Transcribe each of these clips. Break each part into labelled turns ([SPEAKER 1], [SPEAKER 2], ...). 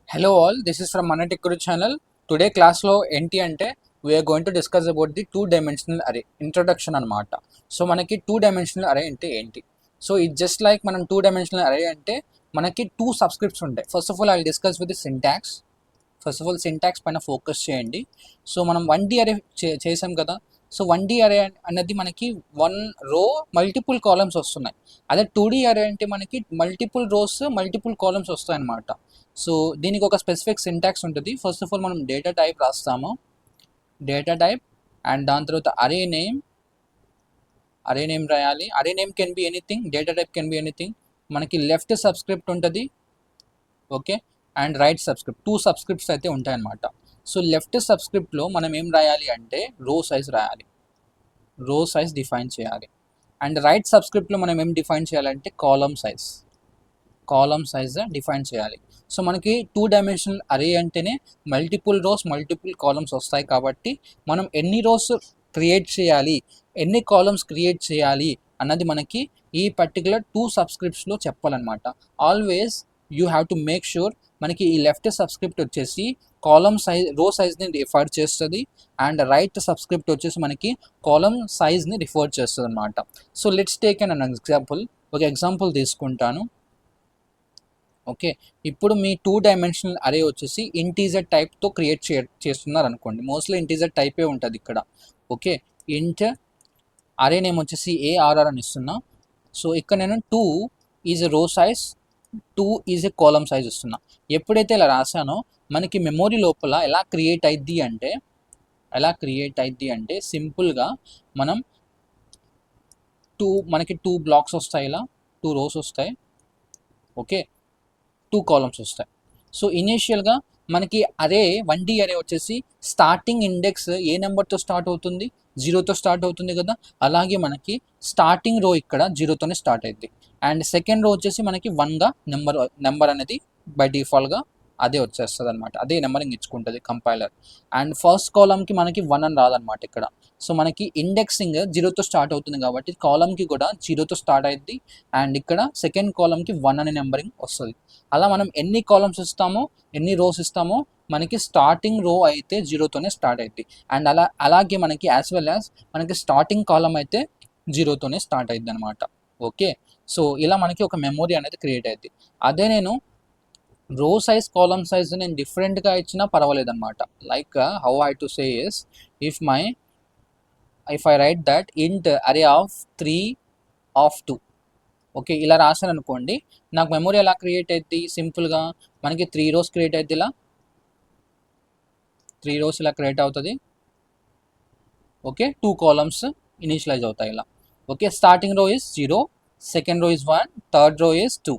[SPEAKER 1] Hello all, this is from Manatic Guru channel. Today class లో ఏంటి అంటే we are going to discuss about the two dimensional array introduction అన్నమాట. So మనకి two dimensional అరే అంటే ఏంటి? సో ఇట్ జస్ట్ లైక్ మనం two dimensional అరే అంటే మనకి టూ సబ్స్క్రిప్ట్స్ ఉంటాయి. First of all I discuss with the syntax. First of all syntax పైన ఫోకస్ చేయండి. సో మనం 1D అరే చేసాం కదా. సో 1D అరే అనేది మనకి వన్ రో మల్టిపుల్ కాలమ్స్ వస్తున్నాయి. అదే 2D అరే అంటే మనకి మల్టిపుల్ రోస్ మల్టిపుల్ కాలమ్స్ వస్తాయి అన్నమాట. సో దీనికి ఒక స్పెసిఫిక్ సింటాక్స్ ఉంటుంది. ఫస్ట్ ఆఫ్ ఆల్ మనం డేటా టైప్ రాస్తాము, డేటా టైప్ అండ్ దాని తర్వాత అరే నేమ్ రాయాలి. అరే name can be anything, data type can be anything. మనకి లెఫ్ట్ సబ్స్క్రిప్ట్ ఉంటుంది, okay, and right subscript, two subscripts అయితే ఉంటాయన్నమాట. సో లెఫ్ట్ సబ్స్క్రిప్ట్లో మనం ఏం రాయాలి అంటే రో సైజ్ రాయాలి, రో సైజ్ డిఫైన్ చేయాలి. అండ్ రైట్ సబ్స్క్రిప్ట్లో మనం ఏం డిఫైన్ చేయాలంటే కాలమ్ సైజ్ డిఫైన్ చేయాలి. సో మనకి టూ డైమెన్షనల్ అరే అంటేనే మల్టిపుల్ రోస్ మల్టిపుల్ కాలమ్స్ వస్తాయి కాబట్టి మనం ఎన్ని రోస్ క్రియేట్ చేయాలి, ఎన్ని కాలమ్స్ క్రియేట్ చేయాలి అన్నది మనకి ఈ పర్టికులర్ టూ సబ్స్క్రిప్ట్స్లో చెప్పాలన్నమాట. Always you have to make sure మనకి ఈ లెఫ్ట్ సబ్స్క్రిప్ట్ వచ్చేసి కాలమ్ సైజ్ రో సైజ్ని రిఫర్ చేస్తుంది అండ్ రైట్ సబ్స్క్రిప్ట్ వచ్చేసి మనకి కాలమ్ సైజ్ని రిఫర్ చేస్తుంది అనమాట. So let's take an example. ఒక ఎగ్జాంపుల్ తీసుకుంటాను. ఓకే, ఇప్పుడు మీ టూ డైమెన్షనల్ అరే వచ్చేసి ఇంటీజర్ టైప్తో క్రియేట్ చేస్తున్నారు అనుకోండి. మోస్ట్లీ ఇంటీజర్ టైపే ఉంటుంది ఇక్కడ. ఓకే, ఇంట్ అరే నేమ్ వచ్చేసి ఏఆర్ఆర్ అని ఇస్తున్నా. సో ఇక్కడ నేను 2 is row size, 2 is a column size ఇస్తున్నా. ఎప్పుడైతే ఇలా రాసానో మనకి మెమొరీ లోపల ఎలా క్రియేట్ అయింది అంటే సింపుల్గా మనం మనకి 2 బ్లాక్స్ వస్తాయి, ఇలా 2 రోస్ వస్తాయి, ఓకే, 2 కాలమ్స్ వస్తాయి. సో ఇనీషియల్గా మనకి అరే 1D అరే వచ్చేసి స్టార్టింగ్ ఇండెక్స్ ఏ నెంబర్తో స్టార్ట్ అవుతుంది, 0తో స్టార్ట్ అవుతుంది కదా. అలాగే మనకి స్టార్టింగ్ రో ఇక్కడ 0తోనే స్టార్ట్ అవుతుంది అండ్ సెకండ్ రో వచ్చేసి మనకి 1గా నెంబర్ అనేది బై డిఫాల్ట్గా అదే వచ్చేస్తుంది అనమాట. అదే నెంబరింగ్ ఇచ్చుకుంటుంది కంపైలర్. అండ్ ఫస్ట్ కాలమ్కి మనకి 1 అని రాదనమాట ఇక్కడ. సో మనకి ఇండెక్సింగ్ 0తో స్టార్ట్ అవుతుంది కాబట్టి కాలమ్కి కూడా 0తో స్టార్ట్ అవుతుంది అండ్ ఇక్కడ సెకండ్ కాలమ్కి 1 అనే నెంబరింగ్ వస్తుంది. అలా మనం ఎన్ని కాలమ్స్ ఇస్తామో, ఎన్ని రోస్ ఇస్తామో మనకి స్టార్టింగ్ రో అయితే 0తోనే స్టార్ట్ అవుతుంది అండ్ అలాగే మనకి యాజ్ వెల్ యాజ్ మనకి స్టార్టింగ్ కాలమ్ అయితే 0తోనే స్టార్ట్ అవుతుంది అనమాట. ఓకే, సో ఇలా మనకి ఒక మెమొరీ అనేది క్రియేట్ అవుతుంది. అదే నేను రో సైజ్ కాలమ్ సైజ్ నేను డిఫరెంట్గా ఇచ్చినా పర్వాలేదు అనమాట. Like how I to say is if I right that ఇంట్ అరే ఆఫ్ 3 ఆఫ్ 2, ఓకే, ఇలా రాశాను అనుకోండి. నాకు మెమొరీ ఎలా క్రియేట్ అవుతుంది, సింపుల్గా మనకి 3 రోస్ క్రియేట్ అవుతుంది, ఇలా 3 రోస్ ఇలా క్రియేట్ అవుతుంది, ఓకే, 2 కాలమ్స్ ఇనిషియలైజ్ అవుతాయి ఇలా. ఓకే, స్టార్టింగ్ రో is 0, second row is 1, third row is 2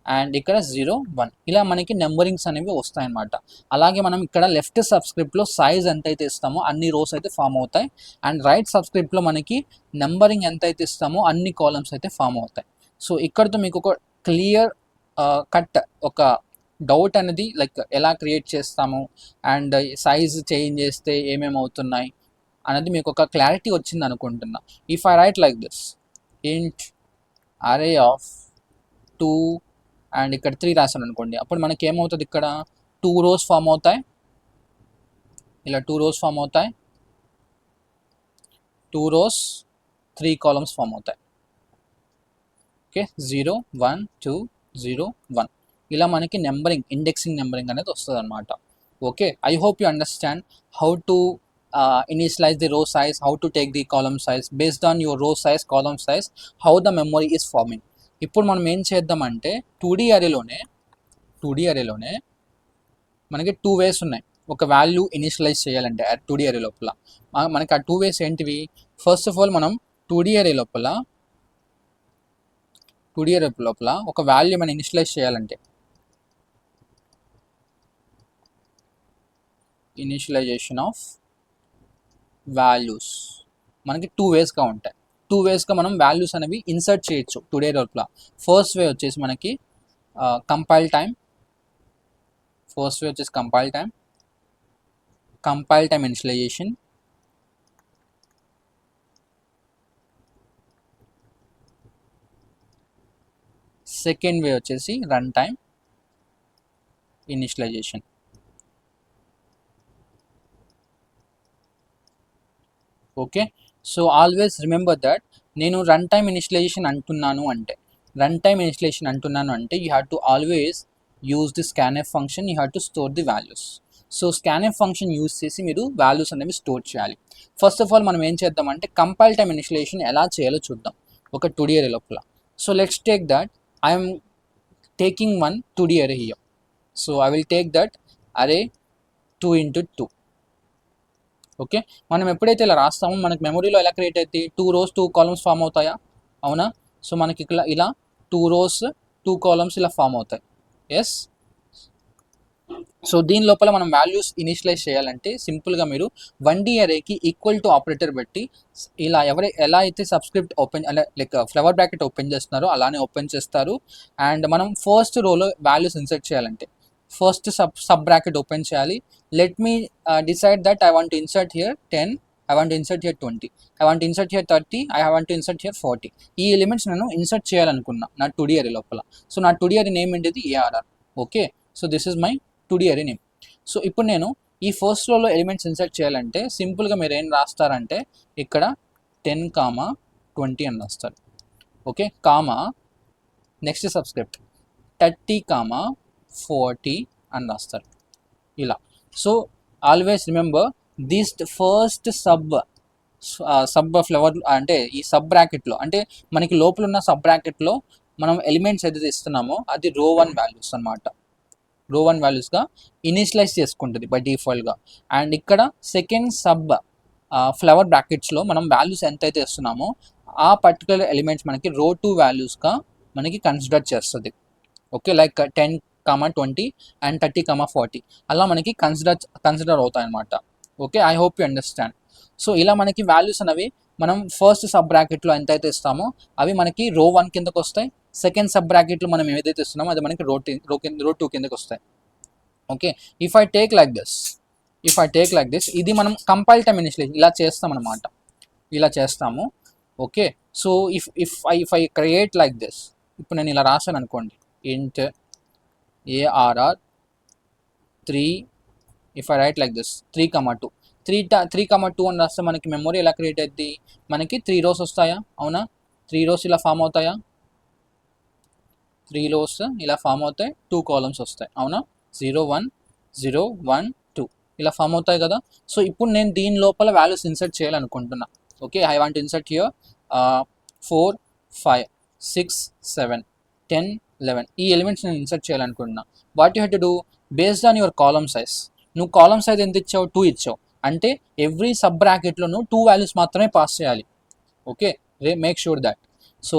[SPEAKER 1] and ఇక్కడ 0 1 ఇలా మనకి నెంబరింగ్స్ అనేవి వస్తాయన్నమాట. అలాగే మనం ఇక్కడ లెఫ్ట్ సబ్స్క్రిప్ట్లో సైజ్ ఎంతైతే ఇస్తామో అన్ని రోస్ అయితే ఫామ్ అవుతాయి అండ్ రైట్ సబ్స్క్రిప్ట్లో మనకి నెంబరింగ్ ఎంతైతే ఇస్తామో అన్ని కాలమ్స్ అయితే ఫామ్ అవుతాయి. సో ఇక్కడతో మీకు ఒక క్లియర్ కట్ ఒక డౌట్ అనేది లైక్ ఎలా క్రియేట్ చేస్తాము అండ్ సైజ్ చేంజ్ చేస్తే ఏమేమి అవుతున్నాయి అనేది మీకు ఒక క్లారిటీ వచ్చింది అనుకుంటున్నా. If I right like this ఇంట్ అరే ఆఫ్ 2 అండ్ ఇక్కడ 3 రాశాను అనుకోండి, అప్పుడు మనకి ఏమవుతుంది, ఇక్కడ 2 రోస్ ఫామ్ అవుతాయి, ఇలా 2 రోస్ ఫామ్ అవుతాయి, 2 రోస్ 3 కాలమ్స్ ఫామ్ అవుతాయి. ఓకే, 0 1 2 0 1 ఇలా మనకి ఇండెక్సింగ్ నెంబరింగ్ అనేది వస్తుంది అనమాట. Okay, I hope you understand how to initialize the row size, how to take the column size based on your row size, column size, how the memory is forming. ఇప్పుడు మనం ఏం చేద్దామంటే 2D అరేలోనే మనకి 2 వేస్ ఉన్నాయి. ఒక వాల్యూ ఇనిషియలైజ్ చేయాలంటే 2D అరే లోపల మనకి ఆ 2 వేస్ ఏంటివి? ఫస్ట్ ఆఫ్ ఆల్ మనం 2D అరే లోపల ఒక వాల్యూ మనం ఇనిషియలైజ్ చేయాలంటే ఇనిషియలైజేషన్ ఆఫ్ వాల్యూస్ మనకి 2 వేస్గా ఉంటాయి. 2 వేస్గా మనం వాల్యూస్ అనేవి ఇన్సర్ట్ చేయొచ్చు 2D లోపల. ఫస్ట్ వే వచ్చేసి మనకి compile time initialization. Second way వచ్చేసి run time initialization. Okay, so always remember that నేను రన్ టైమ్ ఇనిషియలైజేషన్ అంటున్నాను అంటే you have to always use the scanf function, you have to store the values. So scanf function use చేసి మీరు values అనేవి store చేయాలి. First of all మనం ఏం చేద్దామంటే కంపైల్ టైమ్ ఇనిషియలైజేషన్ ఎలా చేయాలో చూద్దాం ఒక 2D array లోపల. So let's take that I'm taking one 2D array here. So I will take that array 2 into 2. Okay, మనం ఎప్పుడైతే ఇలా రాస్తామో మనకి మెమరీలో ఎలా క్రియేట్ అవుతాయి, 2 rows 2 columns ఫామ్ అవుతాయా, అవునా? సో మనకి ఇలా 2 rows 2 columns ఇలా ఫామ్ అవుతాయి. ఎస్. సో దీని లోపల మనం వాల్యూస్ ఇనిషియలైజ్ చేయాలంటే సింపుల్గా మీరు 1D అరేకి ఈక్వల్ టు ఆపరేటర్ పెట్టి ఇలా ఎలా అయితే subscript open like flower bracket open చేస్తున్నారో అలానే ఓపెన్ చేస్తారు. అండ్ మనం ఫస్ట్ రోలో వాల్యూస్ ఇన్సర్ట్ చేయాలంటే ఫస్ట్ సబ్ బ్రాకెట్ ఓపెన్ చేయాలి. Let me decide that I want to insert here 10, I want to insert here 20, I want to insert here 30, I want to insert here 40. ఈ elements నేను insert చేయాలనుకున్నా నా 2D అరే లోపల. So నా 2D అరే name ఏంటిది ARR. Okay, so this is my 2D అరే నేమ్. సో ఇప్పుడు నేను ఈ ఫస్ట్ రోలో ఎలిమెంట్స్ ఇన్సర్ట్ చేయాలంటే సింపుల్గా మీరు ఏం రాస్తారంటే ఇక్కడ 10, 20 అని రాస్తారు. ఓకే, కామా నెక్స్ట్ సబ్స్క్రిప్ట్ 30, 40 అని రాస్తారు ఇలా. So always remember this first sub flower అంటే ఈ సబ్ బ్రాకెట్లో అంటే మనకి లోపల ఉన్న సబ్ బ్రాకెట్లో మనం ఎలిమెంట్స్ ఏదైతే ఇస్తున్నామో అది రో 1 వాల్యూస్ అనమాట. రో 1 వాల్యూస్గా ఇనిషియలైజ్ చేసుకుంటుంది బై డిఫాల్ట్గా. అండ్ ఇక్కడ సెకండ్ సబ్ ఫ్లవర్ బ్రాకెట్స్లో మనం వాల్యూస్ ఎంతైతే ఇస్తున్నామో ఆ పర్టికులర్ ఎలిమెంట్స్ మనకి రో 2 వాల్యూస్గా మనకి కన్సిడర్ చేస్తుంది. ఓకే, లైక్ 10, 20 అండ్ 30, 40 అలా మనకి కన్సిడర్ అవుతాయి అన్నమాట. Okay, I hope you understand. So ఇలా మనకి వాల్యూస్ అనేవి మనం ఫస్ట్ సబ్ బ్రాకెట్లో ఎంతైతే ఇస్తామో అవి మనకి రో 1 కిందకు వస్తాయి. సెకండ్ సబ్ బ్రాకెట్లో మనం ఏదైతే ఇస్తున్నామో అది మనకి రో 2 కిందకు వస్తాయి. Okay, if I take like this ఇది మనం కంపైల్ టైమ్ ఇనిషియలైజేషన్ ఇలా చేస్తాం అనమాట, ఇలా చేస్తాము. Okay, so if I create like this, ఇప్పుడు నేను ఇలా రాశాను అనుకోండి int ARR 3, if I right like this 3, 2 3, 2 అని రాస్తే మనకి మెమరీ ఎలా క్రియేట్ అవుతుంది, మనకి 3 rows వస్తాయా, అవునా? 3 rows ఇలా ఫామ్ అవుతాయా, 3 rows ఇలా ఫామ్ అవుతాయి, 2 columns వస్తాయి, అవునా? 0, 1, 0, 1, 2 ఇలా ఫామ్ అవుతాయి కదా. సో ఇప్పుడు నేను దీని లోపల వాల్యూస్ ఇన్సర్ట్ చేయాలనుకుంటున్నా. Okay, I want insert here 4, 5, 6, 7, 10, 11 ఈ ఎలిమెంట్స్ నేను ఇన్సర్ట్ చేయాలనుకుంటున్నా. What you have to do based on your column size. నువ్వు కాలమ్ సైజ్ ఎంత ఇచ్చావు, 2 ఇచ్చావు అంటే ఎవ్రీ సబ్ బ్రాకెట్లో నువ్వు 2 వాల్యూస్ మాత్రమే పాస్ చేయాలి. Okay, make sure that. So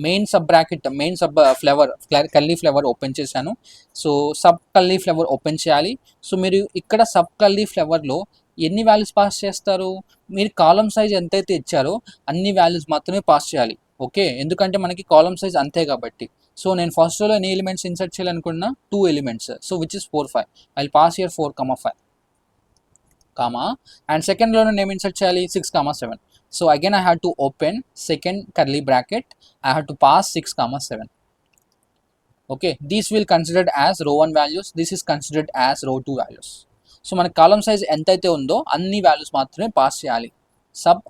[SPEAKER 1] main sub flower curly flower open చేశాను. So sub curly flower open చేయాలి. సో మీరు ఇక్కడ సబ్ కల్లీ ఫ్లవర్లో ఎన్ని వాల్యూస్ పాస్ చేస్తారు, మీరు కాలమ్ సైజ్ ఎంతైతే ఇచ్చారో అన్ని వాల్యూస్ మాత్రమే పాస్ చేయాలి. ఓకే, ఎందుకంటే మనకి కాలమ్ సైజ్ అంతే కాబట్టి. సో నేను ఫస్ట్ రోలో ఎన్ని ఎలిమెంట్స్ ఇన్సర్ట్ చేయాలనుకున్నా 2 elements. So which is 4, 5. I will pass here 4, 5 comma and second లో నేను ఇన్సర్ట్ చేయాలి 6, 7. So again I have to open second curly bracket, I have to pass 6, 7. Okay, these will considered as రో 1 values, this is considered as రో 2 values. So మన column size ఎంతైతే ఉందో అన్ని values మాత్రమే పాస్ చేయాలి sub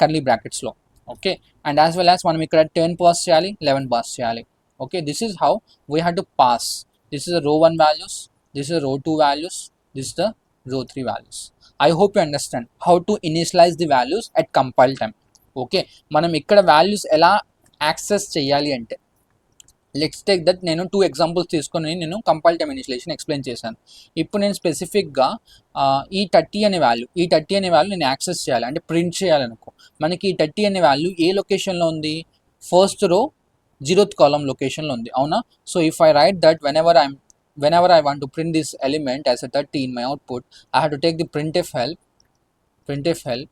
[SPEAKER 1] curly బ్రాకెట్స్లో. Okay, and as well as మనం ఇక్కడ 10 పాస్ చేయాలి, 11 పాస్ చేయాలి. Okay, this is how we have to pass. This is రో 1 వాల్యూస్, దిస్ ఇస్ రో 2 values, this is the row 3 values. I hope you understand how to initialize the values at compile time. Okay, మనం ఇక్కడ values ఎలా access చేయాలి అంటే let's take that నేను 2 examples తీసుకొని నేను కంపైల్ టైమ్ ఇనిషియలైజేషన్ ఎక్స్ప్లెయిన్ చేశాను. ఇప్పుడు నేను స్పెసిఫిక్గా ఈ 30 అనే వాల్యూ నేను యాక్సెస్ చేయాలి అంటే ప్రింట్ చేయాలనుకో. మనకి ఈ 30 అనే వాల్యూ ఏ లొకేషన్లో ఉంది, ఫస్ట్ రో 0th కాలమ్ లొకేషన్లో ఉంది, అవునా? So if I right that whenever I want to print this element as a 30 in my output, I have to take the printf help.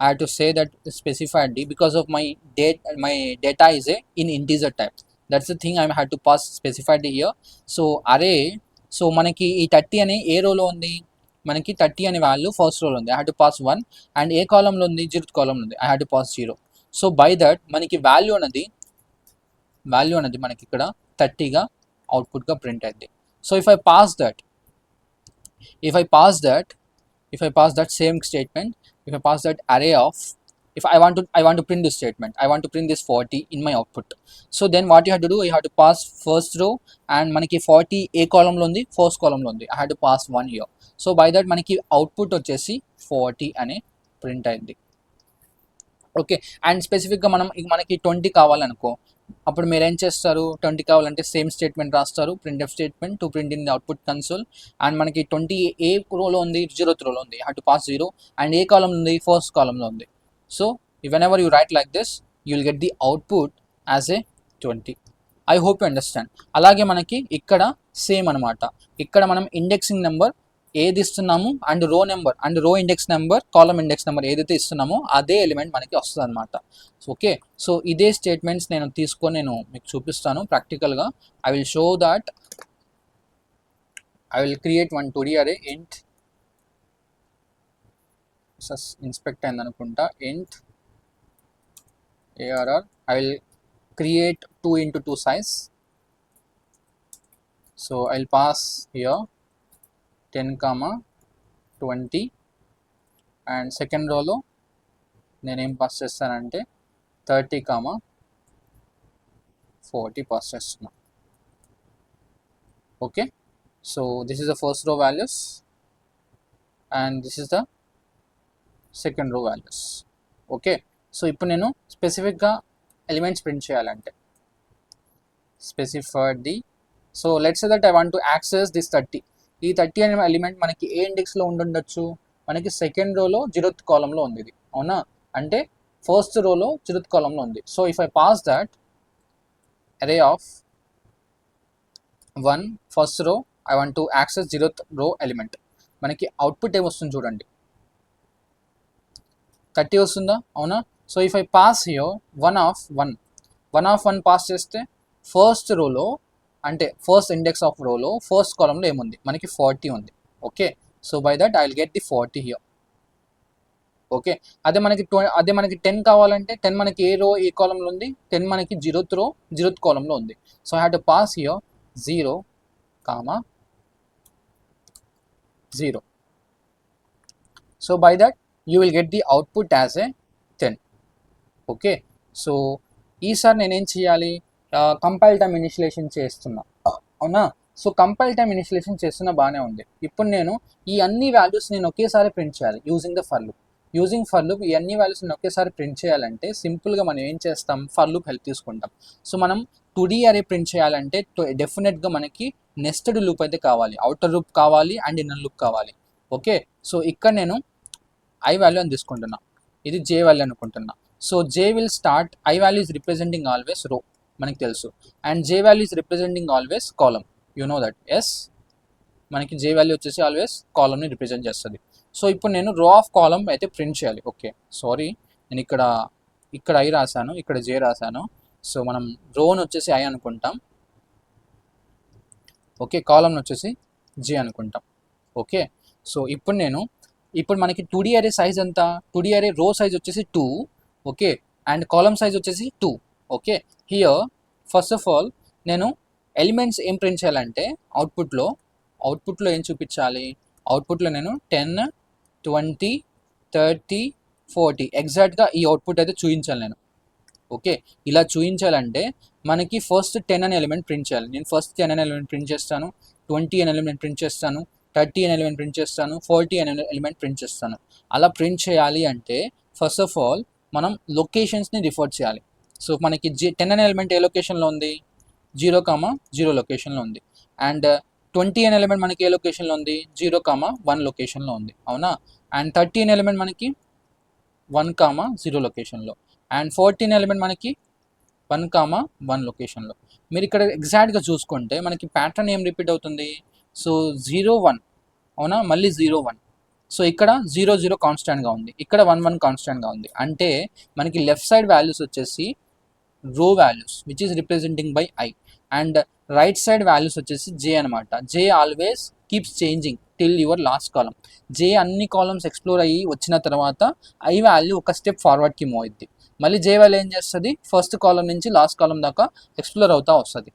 [SPEAKER 1] I have to say that specified d because of my data is in integer type. That's the thing I have to pass specified here. So array, so మనకి ఈ 30 అనే ఏ రోలో ఉంది, మనకి 30 అనే value first రోలో ఉంది, I have to pass 1. And ఏ కాలంలో ఉంది, 0th కాలంలో ఉంది, I have to pass 0. So by that మనకి వాల్యూ అనేది మనకి ఇక్కడ 30గా అవుట్పుట్గా ప్రింట్ అయింది. So if I pass that, if I pass that, if I pass that same statement, if I pass that array of, if I want to print this statement, I want to print this 40 in my output. So then what you have to do, you have to pass first row, and మనకి 40 ఏ కాలంలో ఉంది, first కాలంలో ఉంది. I had to pass 1 here. So by that మనకి output వచ్చేసి 40 అనే print అయింది. Okay, and స్పెసిఫిక్గా మనకి 20 కావాలనుకో, అప్పుడు మీరు ఏం చేస్తారు, 20 కావాలంటే సేమ్ స్టేట్మెంట్ రాస్తారు, printf statement to print in the output console. And మనకి 20 ఏ రోలో ఉంది, 0th రోలో ఉంది, హ్యావ్ టు పాస్ 0. అండ్ ఏ కాలంలో ఉంది, ఫస్ట్ కాలంలో ఉంది. So when ever you right like this, you will get the output as a 20. I hope you understand. అలాగే మనకి ఇక్కడ సేమ్ అనమాట, ఇక్కడ మనం ఇండెక్సింగ్ నెంబర్ ఏది ఇస్తున్నాము అండ్ రో నెంబర్ అండ్ రో index number, column index number ఏదైతే ఇస్తున్నామో అదే ఎలిమెంట్ మనకి వస్తుంది అనమాట. ఓకే, సో ఇదే స్టేట్మెంట్స్ నేను తీసుకొని నేను మీకు చూపిస్తాను ప్రాక్టికల్గా. I will show that, I will create one 2D అరే ఇంట్ ఇన్స్పెక్ట్ అయింది అనుకుంటా, ఇంట్ ARR. I will create 2 into 2 size. So I'll pass here 10, 20, and second row లో నేనేం పాస్ చేస్తానంటే 30, 40 పాస్ చేస్తున్నా. Okay, so this is the first row values and this is the second row values. Okay, so ఇప్పుడు నేను స్పెసిఫిక్గా elements print చేయాలంటే specify the, so let's say that I want to access this 30. ఈ 30 అనే element మనకి ఏ ఇండెక్స్లో ఉండుండొచ్చు, మనకి second రోలో 0th కాలంలో ఉంది ఇది, అవునా? అంటే ఫస్ట్ రోలో 0th కాలంలో ఉంది. So if I pass that అరే of 1 first row, I want to access 0th రో ఎలిమెంట్, మనకి అవుట్పుట్ ఏమొస్తుంది చూడండి, 30 వస్తుందా, అవునా? So if I pass here 1 pass చేస్తే ఫస్ట్ రోలో, అంటే ఫస్ట్ ఇండెక్స్ ఆఫ్ రోలో ఫస్ట్ కాలంలో ఏముంది, మనకి 40 ఉంది. Okay, so by that I will get the 40 here. Okay, అదే మనకి 10 కావాలంటే 10 మనకి ఏ రో ఏ కాలంలో ఉంది, 10 మనకి 0th రో 0th కాలంలో ఉంది. So I have to pass here 0, 0. So by that you will get the output as a 10. Okay, so ఈసారి నేనేం చేయాలి, కంపైల్ టైమ్ ఇనిషియలైజేషన్ చేస్తున్నా, అవునా? సో కంపైల్ టైమ్ ఇనిషియలైజేషన్ చేస్తున్నా బాగానే ఉంది. ఇప్పుడు నేను ఈ అన్ని వాల్యూస్ నేను ఒకేసారి ప్రింట్ చేయాలి using the for loop. Using for loop ఈ అన్ని వాల్యూస్ నేను ఒకేసారి ప్రింట్ చేయాలంటే సింపుల్గా మనం ఏం చేస్తాం, ఫర్ లూప్ హెల్ప్ తీసుకుంటాం. సో మనం 2D అరే ప్రింట్ చేయాలంటే డెఫినెట్గా మనకి నెస్టెడ్ లూప్ అయితే కావాలి, అవుటర్ లూప్ కావాలి అండ్ ఇన్నర్ లూప్ కావాలి. ఓకే, సో ఇక్కడ నేను ఐ వాల్యూ అని తీసుకుంటున్నా, ఇది జే వాల్యూ అనుకుంటున్నా. So j will start, i value is representing always row, మనకి తెలుసు, and j value is representing always column, you know that. Yes, మనకి జే వాల్యూ వచ్చేసి ఆల్వేస్ కాలమ్ని రిప్రజెంట్ చేస్తుంది. సో ఇప్పుడు నేను రో ఆఫ్ కాలమ్ అయితే ప్రింట్ చేయాలి. ఓకే, సారీ, నేను ఇక్కడ ఐ రాశాను, ఇక్కడ జే రాశాను. సో మనం రోని వచ్చేసి ఐ అనుకుంటాం, ఓకే, కాలమ్ని వచ్చేసి జే అనుకుంటాం. ఓకే, సో ఇప్పుడు మనకి 2D అరే సైజ్ ఎంత, 2D అరే రో సైజ్ వచ్చేసి 2, ఓకే, అండ్ కాలమ్ సైజ్ వచ్చేసి 2. Okay, here first of all నేను ఎలిమెంట్స్ ఏం ప్రింట్ చేయాలంటే అవుట్పుట్లో ఏం చూపించాలి, అవుట్పుట్లో నేను 10, 20, 30, 40 ఎగ్జాక్ట్గా ఈ అవుట్పుట్ అయితే చూపించాలి నేను. ఓకే, ఇలా చూపించాలంటే మనకి ఫస్ట్ 10 అనే ఎలిమెంట్ ప్రింట్ చేయాలి. నేను ఫస్ట్ 10 అనే ఎలిమెంట్ ప్రింట్ చేస్తాను, 20 అనే ఎలిమెంట్ ప్రింట్ చేస్తాను, 30 అనే ఎలిమెంట్ ప్రింట్ చేస్తాను, 40 అనే ఎలిమెంట్ ప్రింట్ చేస్తాను. అలా ప్రింట్ చేయాలి అంటే ఫస్ట్ ఆఫ్ ఆల్ మనం లొకేషన్స్ని రిఫర్ చేయాలి. సో మనకి 10 అనే ఎలిమెంట్ ఏ లొకేషన్లో ఉంది, 0, 0 లొకేషన్లో ఉంది. అండ్ 20 అనే ఎలిమెంట్ మనకి ఏ లొకేషన్లో ఉంది, 0, 1 లొకేషన్లో ఉంది, అవునా? అండ్ 30 అనే ఎలిమెంట్ మనకి 1, 0 లొకేషన్లో, అండ్ 14 ఎలిమెంట్ మనకి 1, 1 లొకేషన్లో. మీరు ఇక్కడ ఎగ్జాక్ట్గా చూసుకుంటే మనకి ప్యాటర్న్ ఏం రిపీట్ అవుతుంది, సో 0, 1, అవునా, మళ్ళీ 0, 1. సో ఇక్కడ 0, 0 కాన్స్టాంట్గా ఉంది, ఇక్కడ 1, 1 కాన్స్టాంట్గా ఉంది. అంటే మనకి లెఫ్ట్ సైడ్ వాల్యూస్ వచ్చేసి row values which is representing by i, and right side values వచ్చేసి జే అనమాట. J always keeps changing till your last column. J అన్ని కాలమ్స్ ఎక్స్ప్లోర్ అయ్యి వచ్చిన తర్వాత ఐ వాల్యూ ఒక స్టెప్ ఫార్వర్డ్కి మూవ్ అవుద్ది. మళ్ళీ జే వాల్యూ ఏం చేస్తుంది, ఫస్ట్ కాలం నుంచి లాస్ట్ కాలం దాకా ఎక్స్ప్లోర్ అవుతూ వస్తుంది.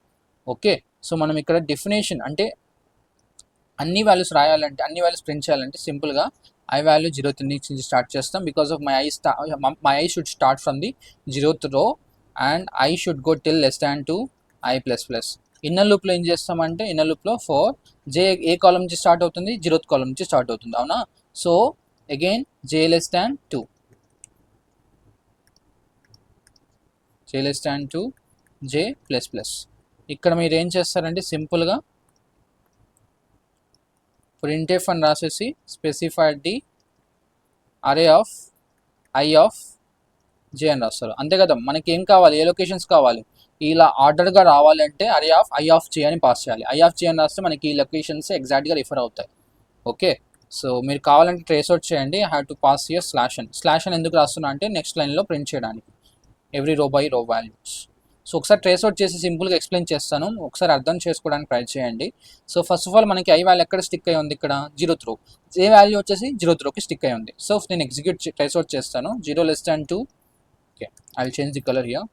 [SPEAKER 1] ఓకే, సో మనం ఇక్కడ డెఫినేషన్ అంటే అన్ని వాల్యూస్ రాయాలంటే, అన్ని వాల్యూస్ ప్రింట్ చేయాలంటే సింపుల్గా ఐ వాల్యూ 0th నుంచి స్టార్ట్ చేస్తాం. Because of my I should start from the 0th రో and I should go till less than to I plus plus. Inner లూప్లో ఏం చేస్తామంటే, ఇన్నర్ లూప్లో ఫోర్ జే ఏ కాలం నుంచి స్టార్ట్ అవుతుంది, 0th కాలం నుంచి స్టార్ట్ అవుతుంది, అవునా. So again j less than 2, j less than 2, j plus plus. ఇక్కడ మీరు ఏం చేస్తారంటే సింపుల్గా printf అని రాసేసి specified the array of i of j అని రాస్తారు, అంతే కదా. మనకి ఏం కావాలి, ఏ లొకేషన్స్ కావాలి, ఇలా ఆర్డర్గా రావాలి అంటే అరే ఆఫ్ ఐ ఆఫ్ జే అని పాస్ చేయాలి. ఐ ఆఫ్ జే అని రాస్తే మనకి ఈ లొకేషన్స్ ఎగ్జాక్ట్గా రిఫర్ అవుతాయి. ఓకే, సో మీరు కావాలంటే ట్రేస్ అవుట్ చేయండి. I have to pass here slash అని ఎందుకు రాస్తున్నా అంటే నెక్స్ట్ లైన్లో ప్రింట్ చేయడానికి, ఎవ్రీ రో బై రో వాల్యూస్. సో ఒకసారి ట్రేస్ అవుట్ చేసి సింపుల్గా ఎక్స్ప్లెయిన్ చేస్తాను, ఒకసారి అర్థం చేసుకోవడానికి ట్రై చేయండి. సో ఫస్ట్ ఆఫ్ ఆల్ మనకి ఐ వాల్యూ ఎక్కడ స్టిక్ అయి ఉంది, ఇక్కడ 0th రో. ఏ వాల్యూ వచ్చేసి 0th రోకి స్టిక్ అయి ఉంది. సో నేను ఎగ్జిక్యూట్ ట్రేస్ అవుట్ చేస్తాను. 0 less than 2, okay, I will change the colour here.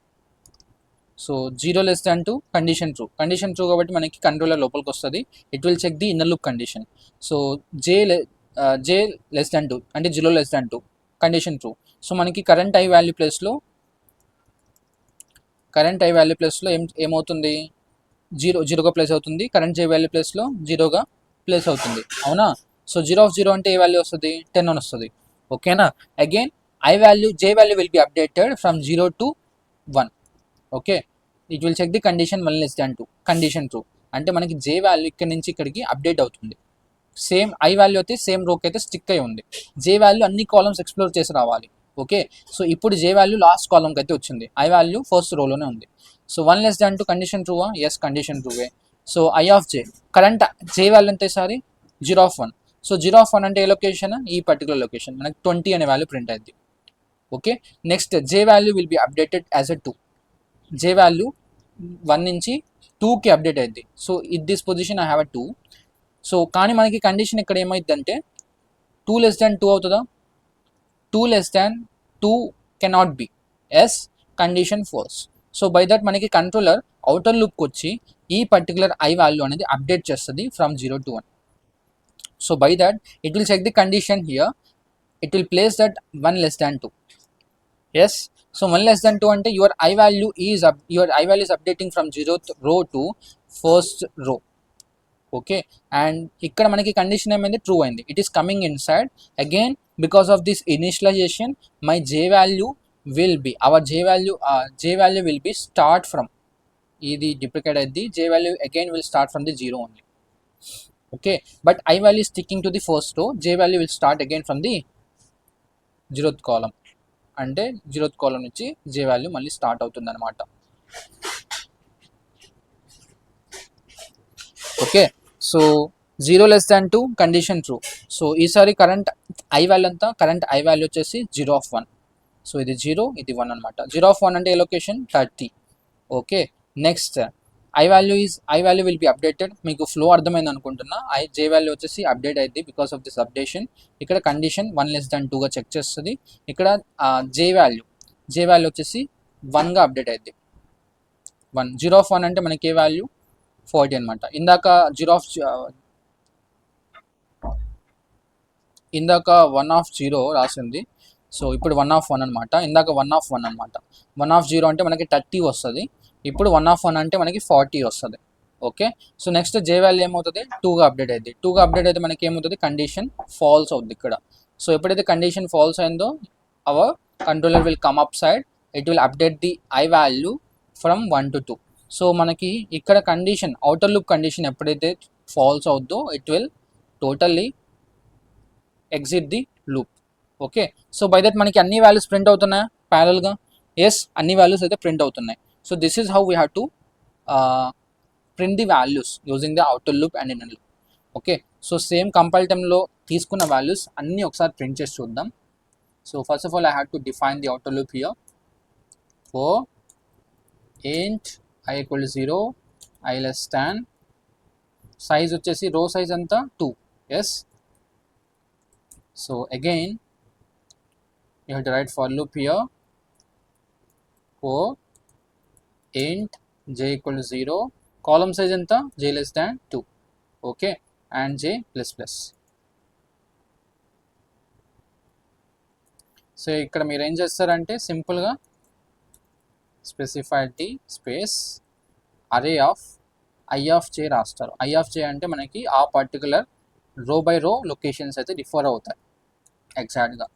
[SPEAKER 1] So 0 less than 2 condition true, condition true కాబట్టి మనకి కంట్రోలర్ లోపలికి వస్తుంది. It will check the inner loop condition. So j less than 2 అంటే 0 less than 2 condition true. So మనకి current i value ప్లేస్లో ఏమవుతుంది, 0గా place అవుతుంది. కరెంట్ జే వాల్యూ ప్లేస్లో 0గా ప్లేస్ అవుతుంది, అవునా. సో 0 ఆఫ్ 0 అంటే ఏ వాల్యూ వస్తుంది, 10 అని వస్తుంది, ఓకేనా. Again j value will be updated from 0 to 1, okay. It will check the condition 1 less than 2 condition true. అంటే మనకి జే వాల్యూ ఇక్కడ నుంచి ఇక్కడికి అప్డేట్ అవుతుంది. సేమ్ ఐ వాల్యూ అయితే సేమ్ రోకి అయితే స్టిక్ అయి ఉంది. జే వాల్యూ అన్ని కాలమ్స్ ఎక్స్ప్లోర్ చేసి రావాలి, ఓకే. సో ఇప్పుడు జే వాల్యూ లాస్ట్ కాలంకి అయితే వచ్చింది, ఐ వాల్యూ ఫస్ట్ రోలోనే ఉంది. సో 1 లెస్ దాన్ 2 కండిషన్ ట్రూవా, ఎస్ కండిషన్ ట్రూవే. So i of j current j value అంతే సారీ 0 ఆఫ్ 1. సో 0 ఆఫ్ 1 అంటే ఏ లొకేషన్, ఈ పర్టికులర్ లొకేషన్, మనకి 20 అనే వాల్యూ ప్రింట్ అయింది, okay. Next j value will be updated as a 2, j value 1 నుంచి 2కి అప్డేట్ అయింది. So it this position I have a 2. So కానీ మనకి కండిషన్ ఇక్కడ ఏమైందంటే 2 లెస్ దాన్ 2 అవుతుందా, 2 less than 2 cannot be, yes condition false. So by that మనకి controller outer లూప్కి వచ్చి ఈ పర్టికులర్ ఐ వాల్యూ అనేది అప్డేట్ చేస్తుంది from 0 to 1. So by that it will check the condition here, it will place that 1 less than 2, yes. So 1 less than 2 అంటే your I value is updating from 0th row to first row, okay. And ఇక్కడ మనకి condition ఏమైంది, true అయింది. It is coming inside. Again because of this initialization my j value will be will be start from, ఇది duplicate అయింది, j value again will start from the 0 only, okay. But i value sticking to the first row, j value will start again from the 0th column. అంటే 0th కాలం నుంచి జే value మళ్ళీ start అవుతుంది అనమాట, okay. So 0 less than 2 condition true. So ఈసారి current i value అంతా, current i value వచ్చేసి 0 of 1. So ఇది 0, ఇది 1 అనమాట. 0 ఆఫ్ 1 అంటే ఏ location 30, okay. Next i value will be updated. మీకు ఫ్లో అర్థమైంది అనుకుంటున్నా. జే వాల్యూ వచ్చేసి అప్డేట్ అయింది బికాస్ ఆఫ్ దిస్ అప్డేషన్. ఇక్కడ కండిషన్ 1 less than 2గా చెక్ చేస్తుంది. ఇక్కడ జే వాల్యూ వచ్చేసి 1గా అప్డేట్ అయింది, 1. 0 ఆఫ్ 1 అంటే మనకి ఏ వాల్యూ 40 అనమాట. ఇందాక 1 ఆఫ్ 0 రాసింది. సో ఇప్పుడు 1 ఆఫ్ 1 అనమాట. ఇందాక 1 ఆఫ్ 1 అనమాట. 1 ఆఫ్ 0 అంటే మనకి 30 వస్తుంది. ఇప్పుడు 1 ఆఫ్ 1 అంటే మనకి 40 వస్తుంది, okay. So next j value ఏమవుతుంది, 2గా అప్డేట్ అయింది. 2గా అప్డేట్ అయితే మనకి ఏమవుతుంది, కండిషన్ ఫాల్స్ అవుతుంది ఇక్కడ. సో ఎప్పుడైతే కండిషన్ ఫాల్స్ అయిందో our controller will come up side, it will update the i value from 1 to 2. So మనకి ఇక్కడ కండిషన్ అవుటర్ లూప్ కండిషన్ ఎప్పుడైతే ఫాల్స్ అవుద్దో it will totally exit the loop, okay. So by that మనకి అన్ని values print అవుతున్నాయా ప్యారల్గా, yes అన్ని values అయితే ప్రింట్ అవుతున్నాయి. So this is how we have to print the values using the outer loop and inner loop, okay. So same compile టైంలో తీసుకున్న values అన్నీ ఒకసారి ప్రింట్ చేసి చూద్దాం. So first of all I have to define the outer loop here. For int i equal to 0, i less than, size వచ్చేసి row size అంతా 2, yes. So again you have to write for loop here for int j equal to 0, column size anta j less than 2, okay. And j plus plus. So ఇక్కడ మీరు ఏం చేస్తారంటే సింపుల్గా specify the space array of i of j రాస్తారు. I of జే అంటే మనకి ఆ particular రో బై రో లొకేషన్స్ అయితే డిఫర్ అవుతాయి ఎగ్జాక్ట్గా.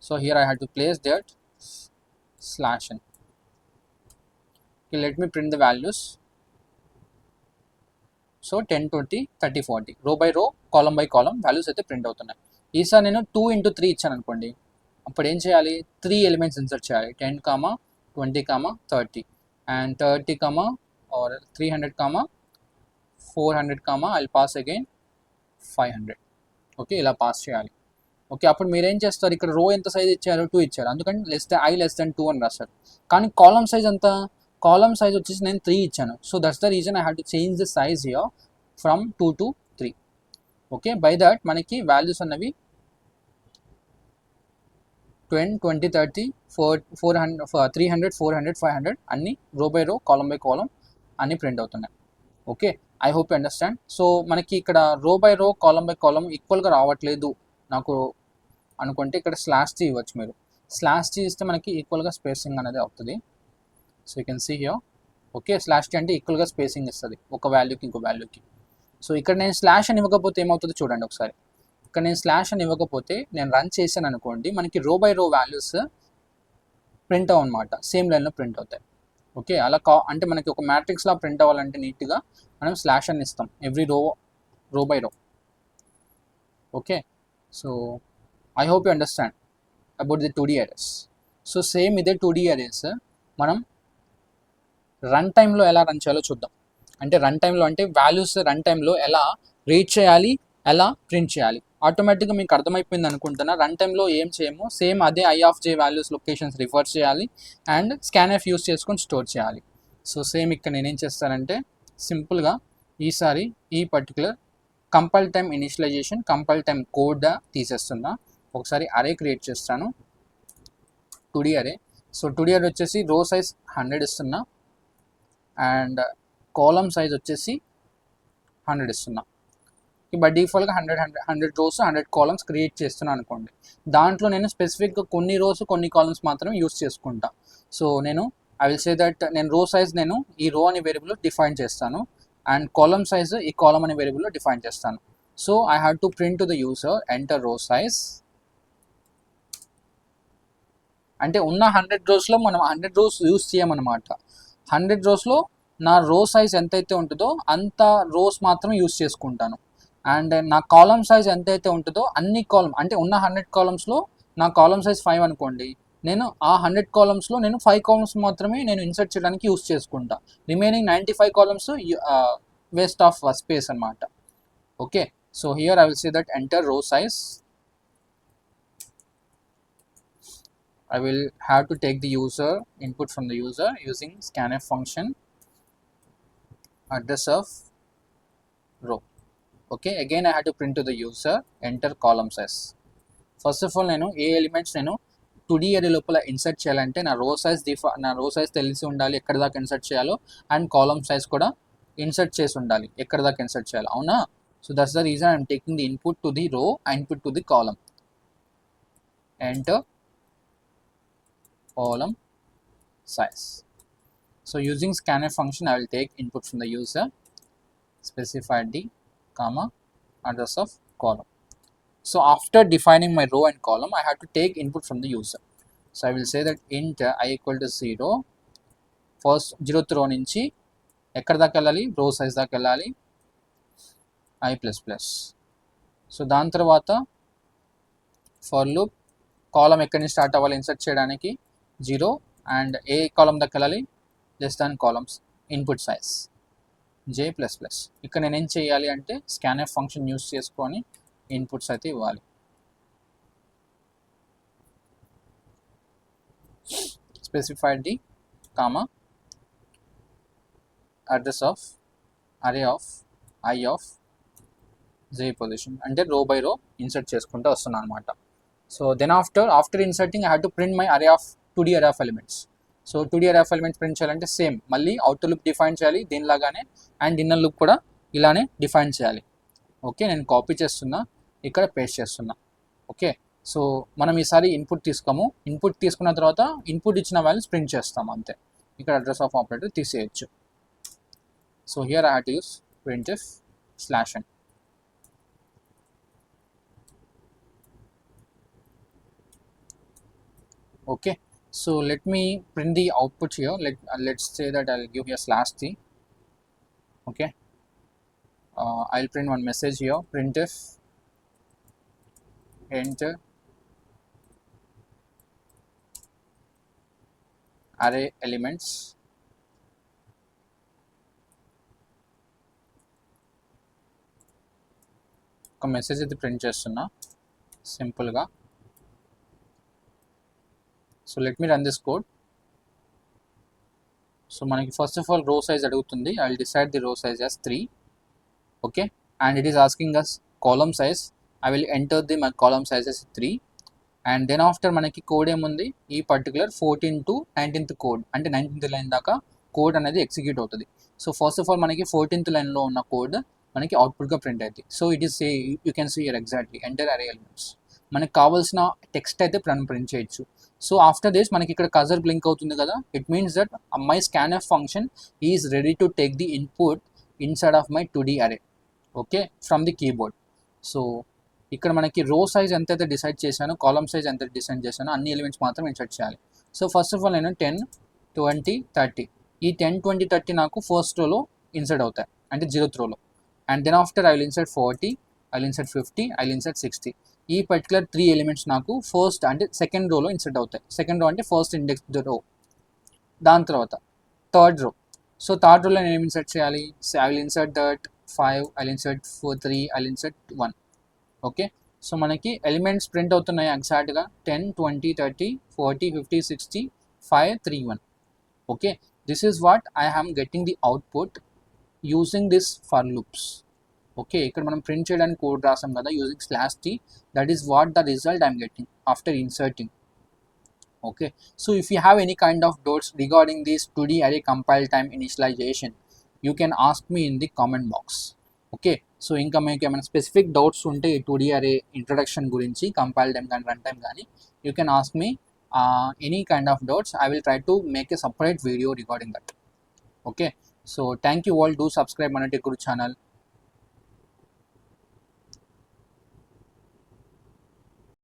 [SPEAKER 1] So here I have to place that slash in. Let me print the values. So 10, 20, 30, 40 రో బై రో కాలం బై కాలం వాల్యూస్ అయితే ప్రింట్ అవుతున్నాయి. ఈసారి నేను 2 into 3 ఇచ్చాను అనుకోండి, అప్పుడు ఏం చేయాలి, 3 ఎలిమెంట్స్ ఇన్సర్ట్ చేయాలి. 10, 20, 30 and 30, or 300, 400, I'll pass again 500. Okay, ఇలా పాస్ చేయాలి. ఓకే, అప్పుడు మీరు ఏం చేస్తారు, ఇక్కడ రో ఎంత సైజ్ ఇచ్చారు, 2 ఇచ్చారు, అందుకని less than 2 అని రాస్తారు. కానీ కాలం సైజ్ ఎంత, కాలం సైజ్ వచ్చేసి నేను 3 ఇచ్చాను. So that's the reason I have to change the size here from 2 to 3. Okay, by that మనకి వాల్యూస్ అన్నవి 10, 20, 30, 400, 300, 400, 500 అన్ని రో బై రో కాలం బై కాలం అన్ని ప్రింట్ అవుతున్నాయి. Okay, I hope you understand. So మనకి ఇక్కడ రో బై రో కాలం బై కాలం ఈక్వల్గా రావట్లేదు నాకు అనుకుంటే ఇక్కడ /t ఇవ్వచ్చు మీరు. /t ఇస్తే మనకి ఈక్వల్గా స్పేసింగ్ అనేది అవుతుంది. So you can see here. Okay, /t అంటే ఈక్వల్గా స్పేసింగ్ ఇస్తుంది ఒక వాల్యూకి ఇంకో వాల్యూకి. సో ఇక్కడ నేను స్లాష్ అని ఇవ్వకపోతే ఏమవుతుందో చూడండి ఒకసారి. ఇక్కడ నేను స్లాష్ అని ఇవ్వకపోతే నేను రన్ చేశాను అనుకోండి, మనకి row by row values print అవ్వనమాట, సేమ్ లైన్లో ప్రింట్ అవుతాయి. ఓకే, అలా అంటే మనకి ఒక మ్యాట్రిక్స్లా ప్రింట్ అవ్వాలంటే నీట్గా మనం స్లాష్ అని ఇస్తాం ఎవ్రీ రో బై రో. Okay, so I hope you understand about the 2D arrays. So same ఇదే 2D అరేస్ మనం రన్ టైంలో ఎలా రన్ చేయాలో చూద్దాం. అంటే రన్ టైంలో అంటే వాల్యూస్ రన్ టైంలో ఎలా రీడ్ చేయాలి, ఎలా ప్రింట్ చేయాలి. ఆటోమేటిక్గా మీకు అర్థమైపోయింది అనుకుంటున్నా. రన్ టైంలో ఏం చేయము, సేమ్ అదే i of j values locations refer చేయాలి అండ్ స్కాన్ఎఫ్ యూస్ చేసుకొని స్టోర్ చేయాలి. సో సేమ్ ఇక్కడ నేనేం చేస్తానంటే సింపుల్గా ఈసారి ఈ particular compile time initialization, compile time code తీసేస్తున్నా. ఒకసారి అరే క్రియేట్ చేస్తాను, 2D అరే. సో 2D అరే వచ్చేసి రో సైజ్ 100 ఇస్తున్నా అండ్ కాలం సైజ్ వచ్చేసి 100 ఇస్తున్నా. బై డిఫాల్ట్గా 100 రోస్ 100 కాలమ్స్ క్రియేట్ చేస్తున్నాను అనుకోండి. దాంట్లో నేను స్పెసిఫిక్గా కొన్ని రోస్ కొన్ని కాలమ్స్ మాత్రం యూస్ చేసుకుంటా. సో నేను ఐ విల్ సే దట్ నేను రో సైజ్ నేను ఈ రో అనే వేరియబుల్లో డిఫైన్ చేస్తాను అండ్ కాలమ్ సైజ్ ఈ కాలమ్ అనే వేరియబుల్లో డిఫైన్ చేస్తాను. So I have to print to the user enter row size. అంటే ఉన్న 100 రోస్లో మనం 100 రోస్ యూస్ చేయమన్నమాట. 100 రోస్లో నా రో సైజ్ ఎంతైతే ఉంటుందో అంత రోస్ మాత్రం యూస్ చేసుకుంటాను. అండ్ నా కాలమ్ సైజ్ ఎంతైతే ఉంటుందో అన్ని కాలమ్ అంటే ఉన్న 100 కాలమ్స్లో నా కాలమ్ సైజ్ 5 అనుకోండి, నేను ఆ 100 కాలమ్స్లో నేను 5 కాలమ్స్ మాత్రమే నేను ఇన్సర్ట్ చేయడానికి యూస్ చేసుకుంటా. Remaining 95 columns waste of space అనమాట. Okay, so here I will say that enter row size. I will have to take the user input from the user using scanf function address of row. Okay, again I have to print to the user enter column size. First of all నేను ఏ elements నేను 2D అరే లోపల insert చేయాలంటే నా row size తెలిసి ఉండాలి ఎక్కడ దాకా ఇన్సర్ట్ చేయాలో, అండ్ కాలమ్ సైజ్ కూడా ఇన్సర్ట్ చేసి ఉండాలి ఎక్కడ దాకా ఇన్సర్ట్ చేయాలి, అవునా. So that's the reason I'm taking the input to the row, input to the column. Enter column size. So using scanf function I will take input from the user, specify the address of column. So after defining my row and column I have to take input from the user. So I will say that int I equal to 0, first 0th row నుంచి ఎక్కడ దాకా వెళ్ళాలి, row size దాకా వెళ్ళాలి i++. So దాని తర్వాత for loop కాలం ఎక్కడి నుంచి స్టార్ట్ అవ్వాలి ఇన్సర్ట్ చేయడానికి 0 అండ్ ఏ కాలం దాకా వెళ్ళాలి <= కాలమ్స్ ఇన్పుట్ సైజ్ j++. ఇక్కడ నేను ఏం చేయాలి అంటే scanf ఫంక్షన్ యూస్ చేసుకొని ఇన్పుట్స్ అయితే ఇవ్వాలి. Specified the address of array of i of j position అంటే రో బై రో ఇన్సర్ట్ చేసుకుంటూ వస్తున్నాను అనమాట. So then after inserting I have to print my array of 2D array of elements. So 2D array of elements print చేయాలంటే same మళ్ళీ outer loop define చేయాలి దీనిలాగానే, and inner loop కూడా ఇలానే define చేయాలి. ఓకే, నేను కాపీ చేస్తున్నా, ఇక్కడ పేస్ట్ చేస్తున్నా. ఓకే, సో మనం ఈసారి ఇన్పుట్ తీసుకోము. ఇన్పుట్ తీసుకున్న తర్వాత ఇన్పుట్ ఇచ్చిన వాల్యూస్ ప్రింట్ చేస్తాము అంతే. ఇక్కడ అడ్రస్ ఆఫ్ ఆపరేటర్ తీసేయచ్చు. So here I have to use printf /n. Okay, so let me print the output here. Let's say that I'll give here /t. Okay, I'll print one message here, printf enter array elements. ఒక message అయితే print చేస్తున్నా సింపుల్గా. So let me run this code. So మనకి first of all row size అడుగుతుంది. I will decide the row size as 3. Okay, and it is asking us column size. I will enter the my column size as 3. And then after మనకి code ఏముంది, ఈ particular 14 to 19th code, అంటే 19th line దాకా code అనేది execute అవుతుంది. So first of all మనకి 14th లైన్లో ఉన్న కోడ్ మనకి అవుట్పుట్గా ప్రింట్ అవుతుంది. So it is you can see here exactly enter array elements. మనకి కావాల్సిన టెక్స్ట్ అయితే ప్రింట్ చేయొచ్చు. సో ఆఫ్టర్ దిస్ మనకి ఇక్కడ కజర్ బ్లింక్ అవుతుంది కదా, it means that my scanf function is ready to take the input inside of my 2D అరే. Okay, from the keyboard. So ఇక్కడ మనకి రో సైజ్ ఎంతైతే డిసైడ్ చేశానో, కాలమ్ సైజ్ ఎంత డిసైడ్ చేశానో అన్ని ఎలిమెంట్స్ మాత్రం ఇన్సర్ట్ చేయాలి. సో ఫస్ట్ ఆఫ్ ఆల్ నేను 10, 20, 30 ఈ 10, 20, 30 నాకు ఫస్ట్ రోలో ఇన్సర్ట్ అవుతాయి, అంటే 0th రోలో. And then after I will insert 40, I will insert 50, I will insert 60. ఈ పర్టికులర్ 3 ఎలిమెంట్స్ నాకు ఫస్ట్ అంటే సెకండ్ రోలో ఇన్సర్ట్ అవుతాయి. సెకండ్ రో అంటే ఫస్ట్ ఇండెక్స్ రో. దాని తర్వాత థర్డ్ రో. సో థర్డ్ రోలో నేను ఏమి ఇన్సర్ట్ చేయాలి? So I will insert that 5, I will insert 4, 3, I will insert 1. Okay, so మనకి ఎలిమెంట్స్ ప్రింట్ అవుతున్నాయి ఎగ్జాక్ట్గా 10, 20, 30, 40, 50, 60, 5, 3, 1. Okay, this is what I am getting the output using this for loops. Okay, ఇక్కడ మనం print చేయడానికి code రాసాం కదా using /t. That is what the result I'm getting after inserting. Okay, so if you have any kind of doubts regarding this 2D array compile time initialization, you can ask me in the comment box. Okay, so ఇంకా మీకు ఏమైనా specific doubts ఉంటే 2D array introduction గురించి, compile time కానీ run time కానీ, you can ask me any kind of doubts. I will try to make a separate video regarding that. Okay, so thank you all. Do subscribe my Tech Guru channel.